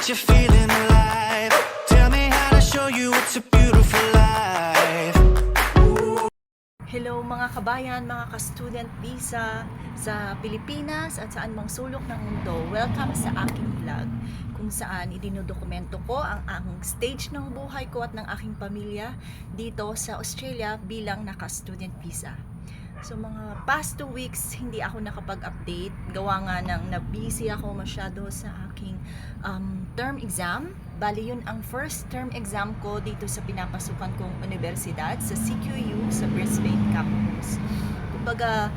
that you're feeling alive. Tell me how to show you it's a beautiful life. Hello mga kabayan, mga ka-student visa sa Pilipinas at saan mang sulok ng mundo. Welcome sa aking vlog kung saan idinodokumento ko ang stage ng buhay ko at ng aking pamilya dito sa Australia bilang naka-student visa. So mga past 2 weeks hindi ako nakapag-update gawa nga ng na-busy ako masyado sa aking term exam. Bali yun ang first term exam ko dito sa pinapasukan kong universidad sa CQU sa Brisbane campus. Kumbaga,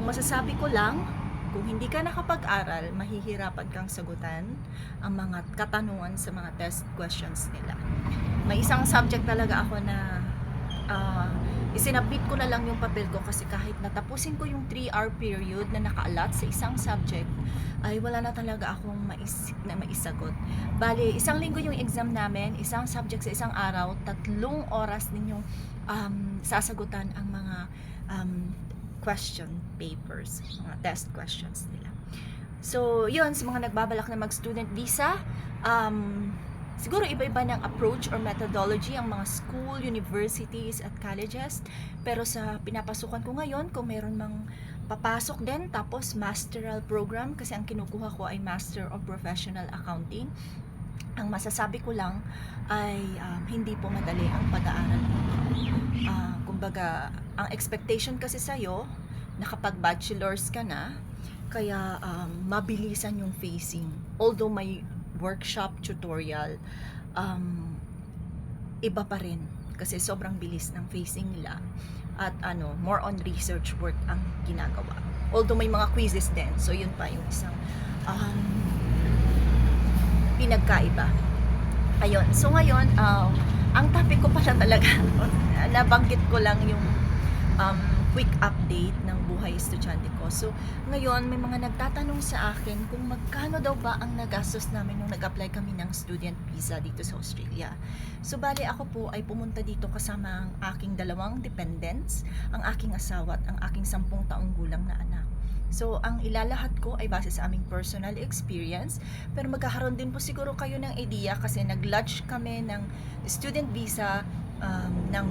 masasabi ko lang, kung hindi ka nakapag-aral, mahihirapan kang sagutan ang mga katanungan sa mga test questions nila. May isang subject talaga ako na isinabit ko na lang yung papel ko kasi kahit natapusin ko yung 3-hour period na nakaalat sa isang subject, ay wala na talaga akong maisagot. Bali, isang linggo yung exam namin, isang subject sa isang araw, 3 oras ninyong sasagutan ang mga question papers, mga test questions nila. So, yun, sa mga nagbabalak na mag-student visa, siguro iba-iba ng approach or methodology ang mga school, universities at colleges. Pero sa pinapasukan ko ngayon, kung meron mang papasok din, tapos masteral program, kasi ang kinukuha ko ay Master of Professional Accounting. Ang masasabi ko lang ay hindi po madali ang pag-aaral dito. Kumbaga, ang expectation kasi sa'yo, nakapag-bachelor's ka na, kaya mabilisan yung facing. Although may workshop, tutorial, iba pa rin kasi sobrang bilis ng facing nila at more on research work ang ginagawa. Although may mga quizzes din, so yun pa yung isang pinagkaiba. Ayun, so ngayon ang topic ko pala talaga nabanggit ko lang yung quick update ng buhay estudyante ko. So, ngayon, may mga nagtatanong sa akin kung magkano daw ba ang nagastos namin nung nag-apply kami ng student visa dito sa Australia. So, bali ako po ay pumunta dito kasama ang aking 2 dependents, ang aking asawa at ang aking 10 taong gulang na anak. So, ang ilalahad ko ay base sa aming personal experience, pero magkakaroon din po siguro kayo ng idea kasi nag-lodge kami ng student visa ng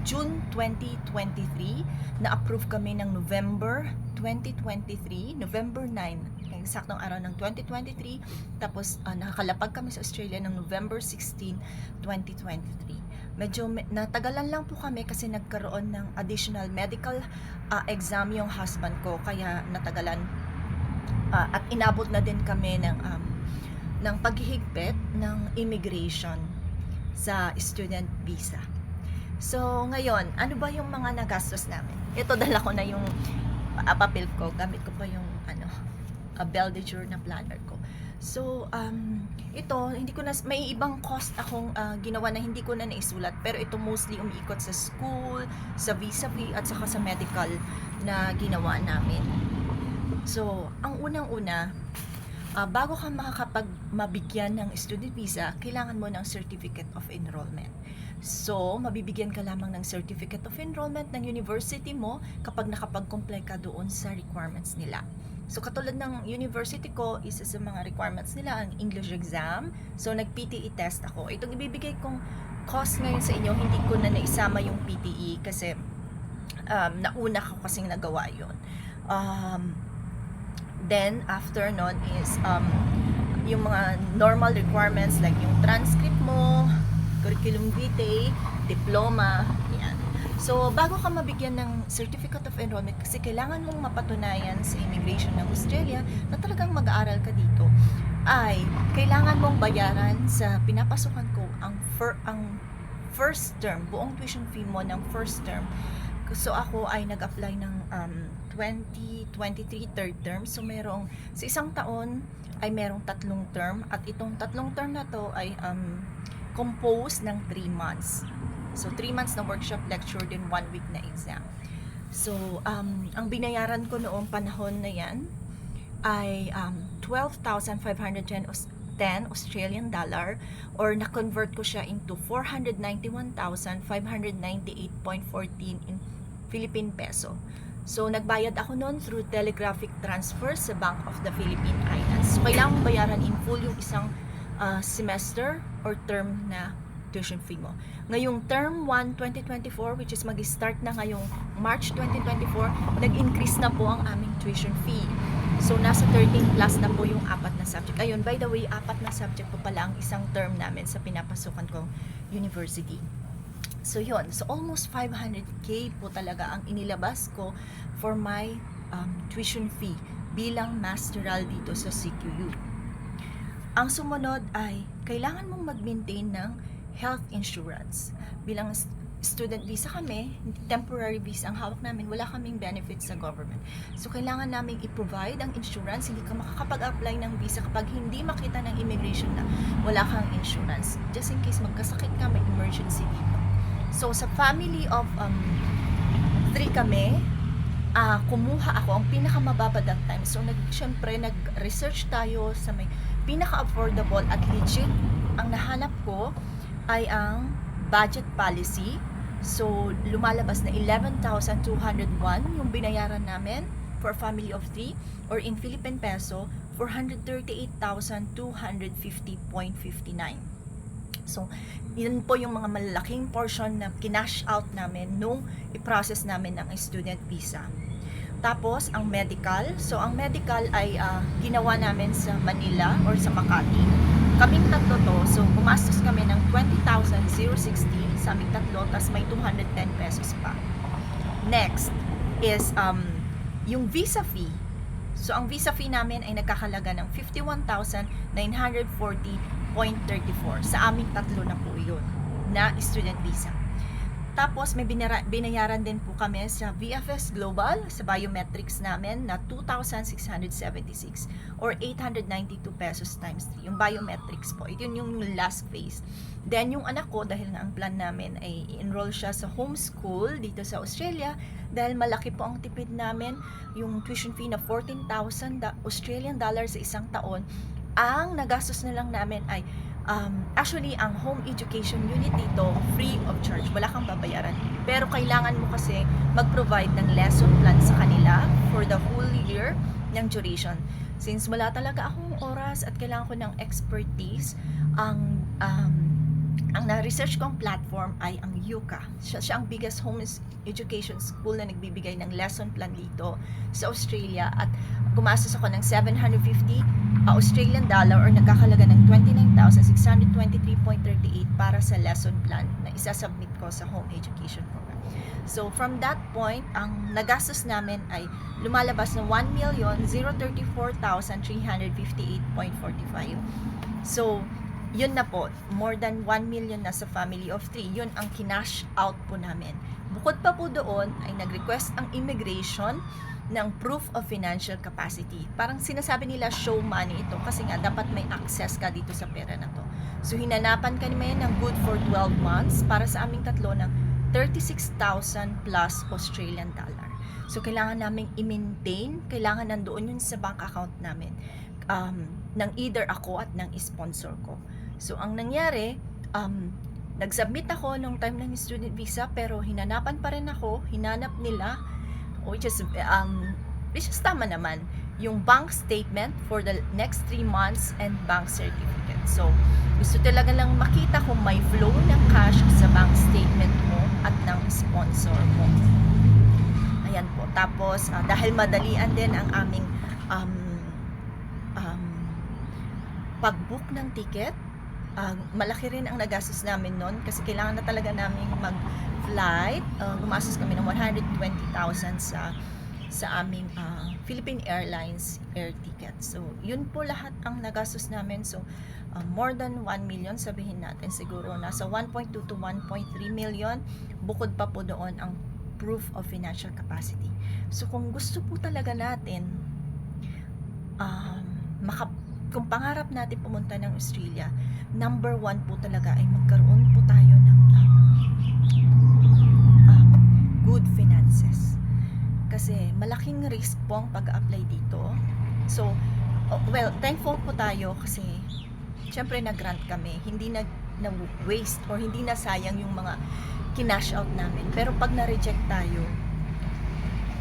June 2023, na-approve kami ng November 2023, November 9, eksaktong araw ng 2023, tapos nakakalapag kami sa Australia ng November 16, 2023. Medyo natagalan lang po kami kasi nagkaroon ng additional medical exam yung husband ko, kaya natagalan at inabot na din kami ng paghihigpit ng immigration sa student visa. So, ngayon, ano ba yung mga nagastos namin? Ito, dala ko na yung papel ko. Gamit ko pa yung Beldager na planner ko. So, ito, hindi ko na, may ibang cost akong ginawa na hindi ko na naisulat. Pero ito mostly umiikot sa school, sa visa fee, at saka sa medical na ginawa namin. So, ang unang-una, bago ka mabigyan ng student visa, kailangan mo ng Certificate of Enrollment. So, mabibigyan ka lamang ng Certificate of Enrollment ng university mo kapag nakapag-comply ka doon sa requirements nila. So, katulad ng university ko, isa sa mga requirements nila ang English exam. So, nag-PTE test ako. Itong ibibigay kong cost ngayon sa inyo, hindi ko na naisama yung PTE kasi nauna ko kasing nagawa yun. Then, after nun is yung mga normal requirements like yung transcript mo, curriculum vitae, diploma, yan. So, bago ka mabigyan ng Certificate of Enrollment, kasi kailangan mong mapatunayan sa immigration ng Australia na talagang mag-aaral ka dito, ay kailangan mong bayaran sa pinapasukan ko ang first term, buong tuition fee mo ng first term. So, ako ay nag-apply ng 2023 third term. So, merong sa isang taon ay merong 3 term at itong 3 term na to ay composed ng 3 months. So, 3 months na workshop, lecture, then 1 week na exam. So, ang binayaran ko noong panahon na yan ay 12,510 Australian dollar or na-convert ko siya into 491,598.14 in Philippine peso. So, nagbayad ako noon through telegraphic transfer sa Bank of the Philippine Islands. So, kailangan mong bayaran in full yung isang semester or term na tuition fee mo. Ngayong term 1, 2024, which is mag-start na ngayong March 2024, nag-increase na po ang aming tuition fee. So, nasa 13 plus na po yung 4 na subject. Ayun, by the way, 4 na subject po pala ang isang term namin sa pinapasukan kong university. So yun, so almost 500k po talaga ang inilabas ko for my tuition fee bilang masteral dito sa CQU. Ang sumunod ay kailangan mong mag-maintain ng health insurance. Bilang student visa kami, temporary visa ang hawak namin, wala kaming benefits sa government. So kailangan namin i-provide ang insurance, hindi ka makakapag-apply ng visa kapag hindi makita ng immigration na wala kang insurance. Just in case magkasakit ka, may emergency dito. So, sa family of 3 kami, kumuha ako ang pinakamababa that time. So, syempre, nag-research tayo sa may pinaka-affordable at legit. Ang nahanap ko ay ang budget policy. So, lumalabas na 11,201 yung binayaran namin for a family of 3 or in Philippine peso, 438,250.59. So, yun po yung mga malalaking portion na kinash out namin nung i-process namin ng student visa. Tapos, ang medical. So, ang medical ay ginawa namin sa Manila or sa Makati. Kaming tatlo to. So, gumastos kami ng 20,060 sa aming tatlo, tas may 210 pesos pa. Next is yung visa fee. So, ang visa fee namin ay nagkakalaga ng 51,940.34. Sa aming tatlo na po yun, na student visa. Tapos, may binayaran din po kami sa VFS Global, sa biometrics namin, na 2,676 or 892 pesos times 3. Yung biometrics po, ito yung last phase. Then, yung anak ko, dahil na ang plan namin ay i-enroll siya sa homeschool dito sa Australia, dahil malaki po ang tipid namin, yung tuition fee na 14,000 Australian dollars sa isang taon, ang nagastos na lang namin ay actually, ang home education unit dito, free of charge. Wala kang babayaran. Pero kailangan mo kasi mag-provide ng lesson plan sa kanila for the whole year ng duration. Since wala talaga akong oras at kailangan ko ng expertise, ang na-research kong platform ay ang UCA. Siya ang biggest home education school na nagbibigay ng lesson plan dito sa Australia at gumastos ako ng 750 Australian dollar or nagkakalaga ng 29,623.38 para sa lesson plan na isasubmit ko sa home education program. So from that point, ang nagastos namin ay lumalabas na 1,034,358.45. So yun na po, more than 1 million na sa family of 3. Yun ang kinash out po namin. Bukod pa po doon ay nag-request ang immigration ng proof of financial capacity. Parang sinasabi nila show money ito kasi nga dapat may access ka dito sa pera na to. So hinanapan kami ng good for 12 months para sa aming tatlo ng 36,000 plus Australian dollar. So kailangan naming i-maintain, kailangan nandoon yun sa bank account namin ng either ako at ng sponsor ko. So ang nangyari, nag-submit ako nung time ng student visa pero hinanapan pa rin ako, hinanap nila which is tama naman yung bank statement for the next 3 months and bank certificate. So, gusto talaga lang makita kung may flow ng cash sa bank statement mo at ng sponsor mo. Ayan po. Tapos, dahil madalian din ang aming pag-book ng ticket, malaki rin ang nagastos namin noon kasi kailangan na talaga namin mag-flight. Gumastos kami ng 120,000 sa aming Philippine Airlines air ticket. So, yun po lahat ang nagastos namin. So, more than 1 million, sabihin natin siguro nasa 1.2 to 1.3 million. Bukod pa po doon ang proof of financial capacity. So, kung gusto po talaga natin kung pangarap natin pumunta ng Australia, number 1 po talaga ay magkaroon po tayo ng good finances. Kasi malaking risk po ang pag-apply dito. So, thankful po tayo kasi syempre nag-grant kami. Hindi na-waste or hindi na sayang yung mga kinash out namin. Pero pag na-reject tayo,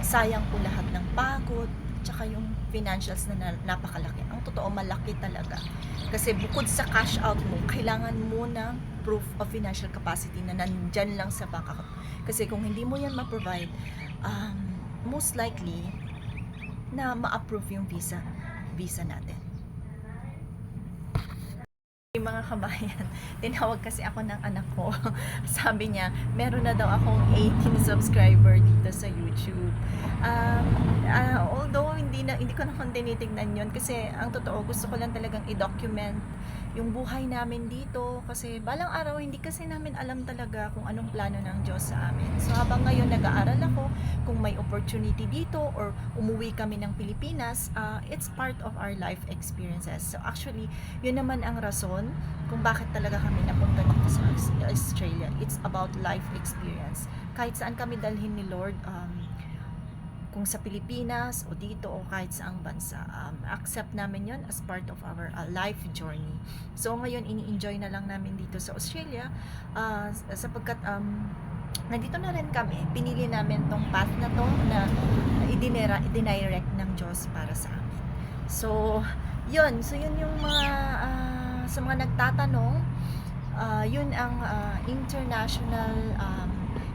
sayang po lahat ng pagod, tsaka yung financials na napakalaki. Ang totoo, malaki talaga. Kasi bukod sa cash out mo, kailangan mo ng proof of financial capacity na nandyan lang sa bank account. Kasi kung hindi mo yan ma-provide, most likely na ma-approve yung visa natin. Yung mga kabayan, tinawag kasi ako ng anak ko. Sabi niya, meron na daw akong 18 subscriber dito sa YouTube. Although hindi ko naman tinitingnan yun kasi ang totoo, gusto ko lang talagang i-document yung buhay namin dito kasi balang araw hindi kasi namin alam talaga kung anong plano ng Diyos sa amin. So habang ngayon nag-aaral ako, kung may opportunity dito or umuwi kami ng Pilipinas, it's part of our life experiences. So actually, yun naman ang rason kung bakit talaga kami napunta dito sa Australia. It's about life experience. Kahit saan kami dalhin ni Lord, kung sa Pilipinas o dito o kahit saang bansa, accept namin yon as part of our life journey. So ngayon ini-enjoy na lang namin dito sa Australia sapagkat nandito na rin kami. Pinili namin tong path na to na i-direct ng Diyos para sa amin. So yun yung mga sa mga nagtatanong, yun ang international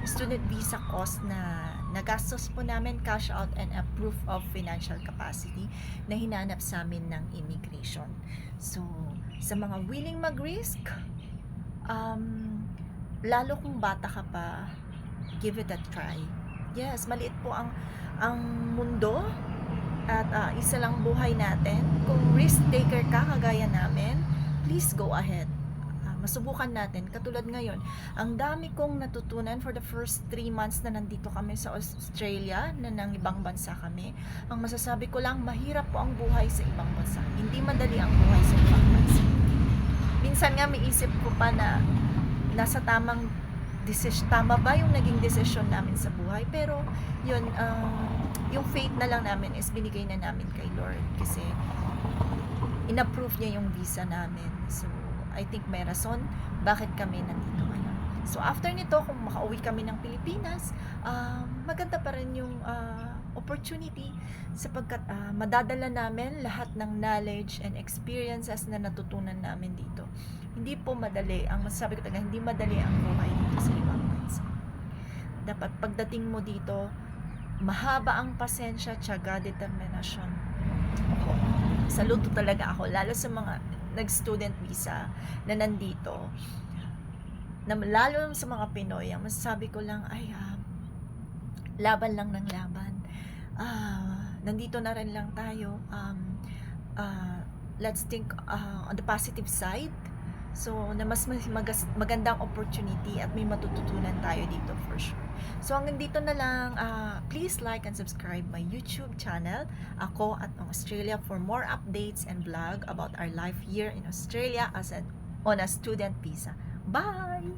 student visa cost na nagastos po namin, cash out and a proof of financial capacity na hinanap sa amin ng immigration. So, sa mga willing mag-risk, lalo kung bata ka pa, give it a try. Yes, maliit po ang mundo at isa lang buhay natin. Kung risk taker ka, kagaya namin, please go ahead. Masubukan natin. Katulad ngayon, ang dami kong natutunan for the first 3 months na nandito kami sa Australia, na nang ibang bansa kami. Ang masasabi ko lang, mahirap po ang buhay sa ibang bansa. Hindi madali ang buhay sa ibang bansa. Minsan nga may isip ko pa na nasa tamang tama ba yung naging desisyon namin sa buhay, pero yun, yung faith na lang namin is binigay na namin kay Lord kasi in-approve niya yung visa namin. So I think may rason bakit kami nandito ngayon. So after nito, kung makauwi kami ng Pilipinas, maganda pa rin yung opportunity sapagkat madadala namin lahat ng knowledge and experiences na natutunan namin dito. Hindi po madali, ang masasabi ko talaga, hindi madali ang buhay dito sa ibang bansa. Dapat pagdating mo dito, mahaba ang pasensya, tiyaga, determinasyon. Saludo talaga ako, lalo sa mga nag-student visa na nandito, na lalo sa mga Pinoy, ang masasabi ko lang ay laban lang ng laban. Nandito na rin lang tayo. Let's think on the positive side. So, na mas magandang opportunity at may matututunan tayo dito for sure. So, hanggang dito na lang. Please like and subscribe my YouTube channel, Ako at Ang Australia, for more updates and vlog about our life here in Australia on a student visa. Bye!